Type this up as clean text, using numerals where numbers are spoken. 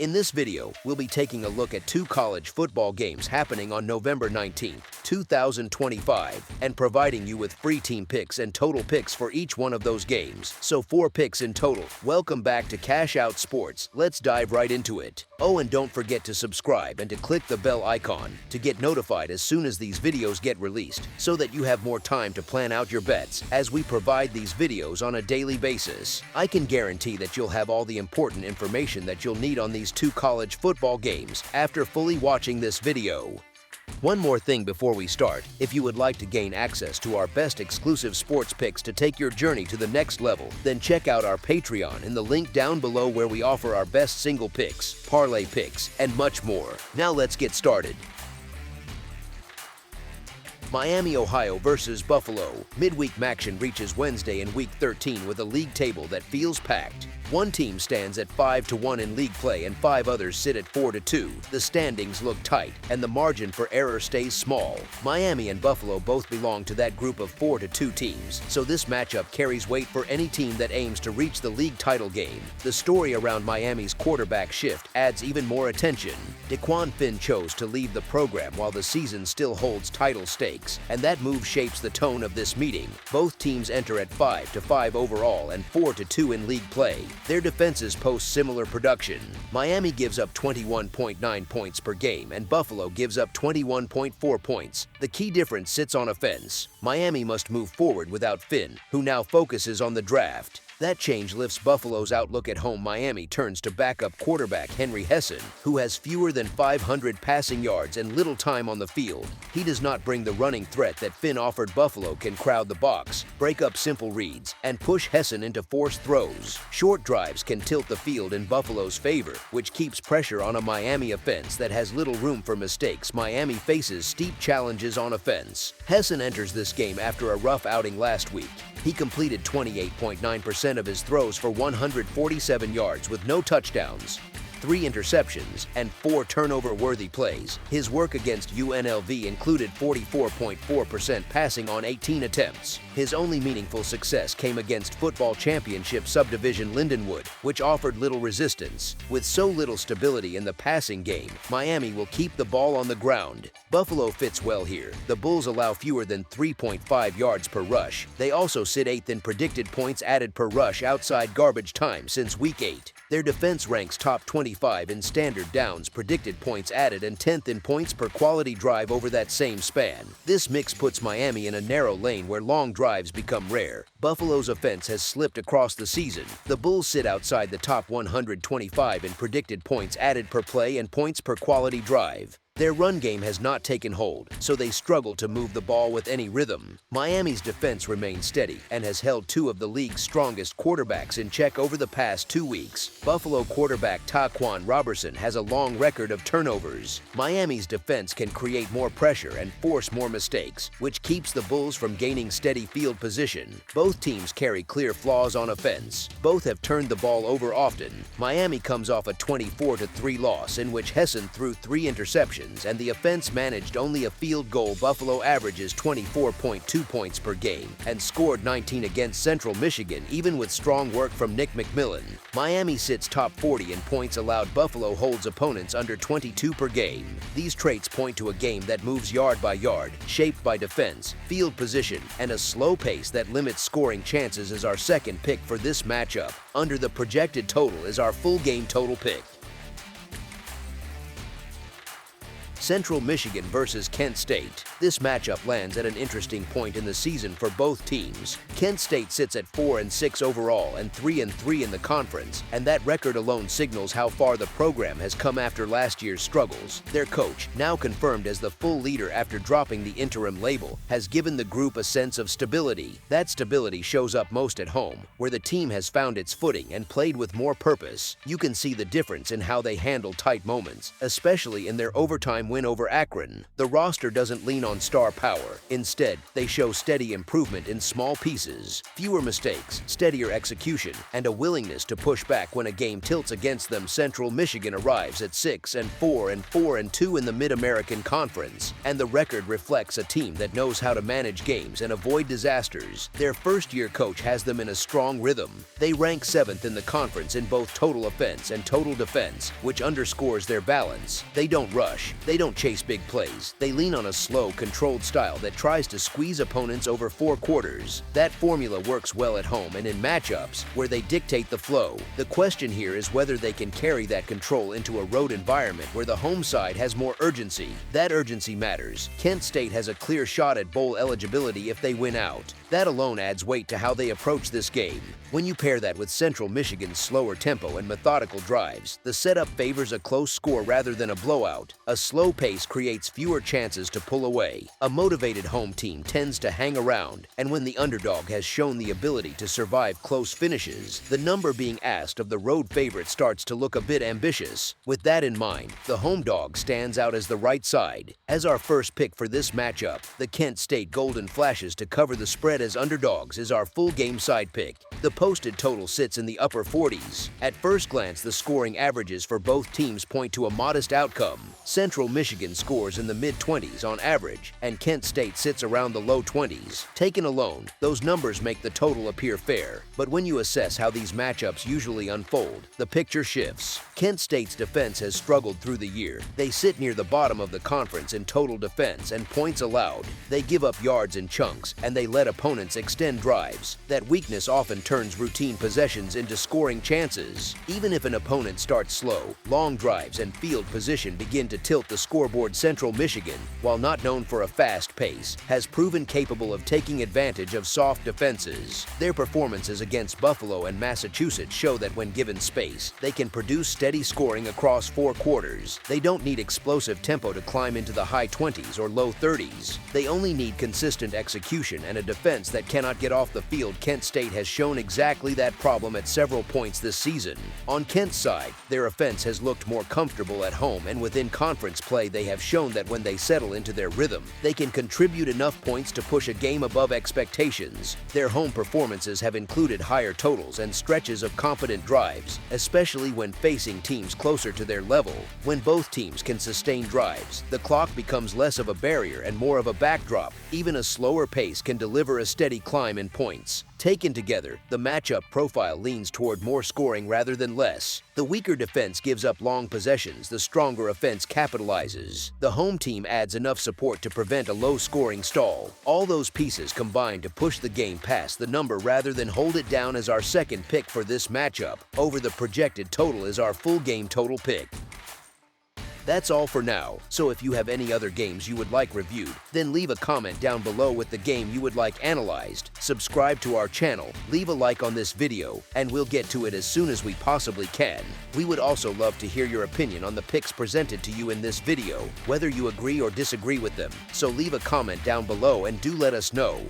In this video, we'll be taking a look at 2 college football games happening on November 19, 2025, and providing you with free team picks and total picks for each one of those games. So 4 picks in total. Welcome back to Cash Out Sports. Let's dive right into it. Oh, and don't forget to subscribe and to click the bell icon to get notified as soon as these videos get released, so that you have more time to plan out your bets as we provide these videos on a daily basis. I can guarantee that you'll have all the important information that you'll need on these 2 college football games after fully watching this video. One more thing before we start: if you would like to gain access to our best exclusive sports picks to take your journey to the next level, then check out our Patreon in the link down below, where we offer our best single picks, parlay picks, and much more. Now let's get started. Miami, Ohio versus Buffalo. Midweek action reaches Wednesday in Week 13 with a league table that feels packed. One team stands at 5-1 in league play and 5 others sit at 4-2. The standings look tight and the margin for error stays small. Miami and Buffalo both belong to that group of 4-2 teams, so this matchup carries weight for any team that aims to reach the league title game. The story around Miami's quarterback shift adds even more attention. DeQuan Finn chose to leave the program while the season still holds title stakes, and that move shapes the tone of this meeting. Both teams enter at 5-5 overall and 4-2 in league play. Their defenses post similar production. Miami gives up 21.9 points per game and Buffalo gives up 21.4 points. The key difference sits on offense. Miami must move forward without Finn, who now focuses on the draft. That change lifts Buffalo's outlook at home. Miami turns to backup quarterback Henry Hesson, who has fewer than 500 passing yards and little time on the field. He does not bring the running threat that Finn offered. Buffalo can crowd the box, break up simple reads, and push Hesson into forced throws. Short drives can tilt the field in Buffalo's favor, which keeps pressure on a Miami offense that has little room for mistakes. Miami faces steep challenges on offense. Hesson enters this game after a rough outing last week. He completed 28.9% of his throws for 147 yards with no touchdowns, 3 interceptions, and 4 turnover-worthy plays. His work against UNLV included 44.4% passing on 18 attempts. His only meaningful success came against football championship subdivision Lindenwood, which offered little resistance. With so little stability in the passing game, Miami will keep the ball on the ground. Buffalo fits well here. The Bulls allow fewer than 3.5 yards per rush. They also sit 8th in predicted points added per rush outside garbage time since Week 8. Their defense ranks top 25 in standard downs predicted points added and 10th in points per quality drive over that same span. This mix puts Miami in a narrow lane where long drives become rare. Buffalo's offense has slipped across the season. The Bulls sit outside the top 125 in predicted points added per play and points per quality drive. Their run game has not taken hold, so they struggle to move the ball with any rhythm. Miami's defense remains steady and has held 2 of the league's strongest quarterbacks in check over the past 2 weeks. Buffalo quarterback Taquan Robertson has a long record of turnovers. Miami's defense can create more pressure and force more mistakes, which keeps the Bulls from gaining steady field position. Both teams carry clear flaws on offense. Both have turned the ball over often. Miami comes off a 24-3 loss in which Hesson threw 3 interceptions and the offense managed only a field goal. Buffalo averages 24.2 points per game and scored 19 against Central Michigan, even with strong work from Nick McMillan. Miami sits top 40 in points allowed. Buffalo holds opponents under 22 per game. These traits point to a game that moves yard by yard, shaped by defense, field position, and a slow pace that limits scoring chances. Is our second pick for this matchup. Under the projected total is our full game total pick. Central Michigan versus Kent State. This matchup lands at an interesting point in the season for both teams. Kent State sits at 4-6 overall and 3-3 in the conference, and that record alone signals how far the program has come after last year's struggles. Their coach, now confirmed as the full leader after dropping the interim label, has given the group a sense of stability. That stability shows up most at home, where the team has found its footing and played with more purpose. You can see the difference in how they handle tight moments, especially in their overtime win over Akron. The roster doesn't lean on star power. Instead, they show steady improvement in small pieces, fewer mistakes, steadier execution, and a willingness to push back when a game tilts against them. Central Michigan arrives at 6-4 and 4-2 in the Mid-American Conference, and the record reflects a team that knows how to manage games and avoid disasters. Their first-year coach has them in a strong rhythm. They rank 7th in the conference in both total offense and total defense, which underscores their balance. They don't rush. They don't chase big plays. They lean on a slow, controlled style that tries to squeeze opponents over 4 quarters. That formula works well at home and in matchups where they dictate the flow. The question here is whether they can carry that control into a road environment where the home side has more urgency. That urgency matters. Kent State has a clear shot at bowl eligibility if they win out. That alone adds weight to how they approach this game. When you pair that with Central Michigan's slower tempo and methodical drives, the setup favors a close score rather than a blowout. A slow pace creates fewer chances to pull away. A motivated home team tends to hang around, and when the underdog has shown the ability to survive close finishes, the number being asked of the road favorite starts to look a bit ambitious. With that in mind, the home dog stands out as the right side. As our first pick for this matchup, the Kent State Golden Flashes to cover the spread as underdogs is our full game side pick. The posted total sits in the upper 40s. At first glance, the scoring averages for both teams point to a modest outcome. Central Michigan scores in the mid-20s on average, and Kent State sits around the low 20s. Taken alone, those numbers make the total appear fair. But when you assess how these matchups usually unfold, the picture shifts. Kent State's defense has struggled through the year. They sit near the bottom of the conference in total defense and points allowed. They give up yards in chunks, and they let opponents extend drives. That weakness often turns routine possessions into scoring chances. Even if an opponent starts slow, long drives and field position begin to tilt the scoreboard. Central Michigan, while not known for a fast pace, has proven capable of taking advantage of soft defenses. Their performances against Buffalo and Massachusetts show that when given space, they can produce steady scoring across 4 quarters. They don't need explosive tempo to climb into the high 20s or low 30s. They only need consistent execution and a defense that cannot get off the field. Kent State has shown exactly that problem at several points this season. On Kent's side, their offense has looked more comfortable at home, and within conference play they have shown that when they settle into their rhythm, they can contribute enough points to push a game above expectations. Their home performances have included higher totals and stretches of confident drives, especially when facing teams closer to their level. When both teams can sustain drives, the clock becomes less of a barrier and more of a backdrop. Even a slower pace can deliver a steady climb in points. Taken together, the matchup profile leans toward more scoring rather than less. The weaker defense gives up long possessions, the stronger offense capitalizes. The home team adds enough support to prevent a low-scoring stall. All those pieces combine to push the game past the number rather than hold it down. As our second pick for this matchup, over the projected total is our full game total pick. That's all for now, so if you have any other games you would like reviewed, then leave a comment down below with the game you would like analyzed. Subscribe to our channel, leave a like on this video, and we'll get to it as soon as we possibly can. We would also love to hear your opinion on the picks presented to you in this video, whether you agree or disagree with them. So leave a comment down below and do let us know.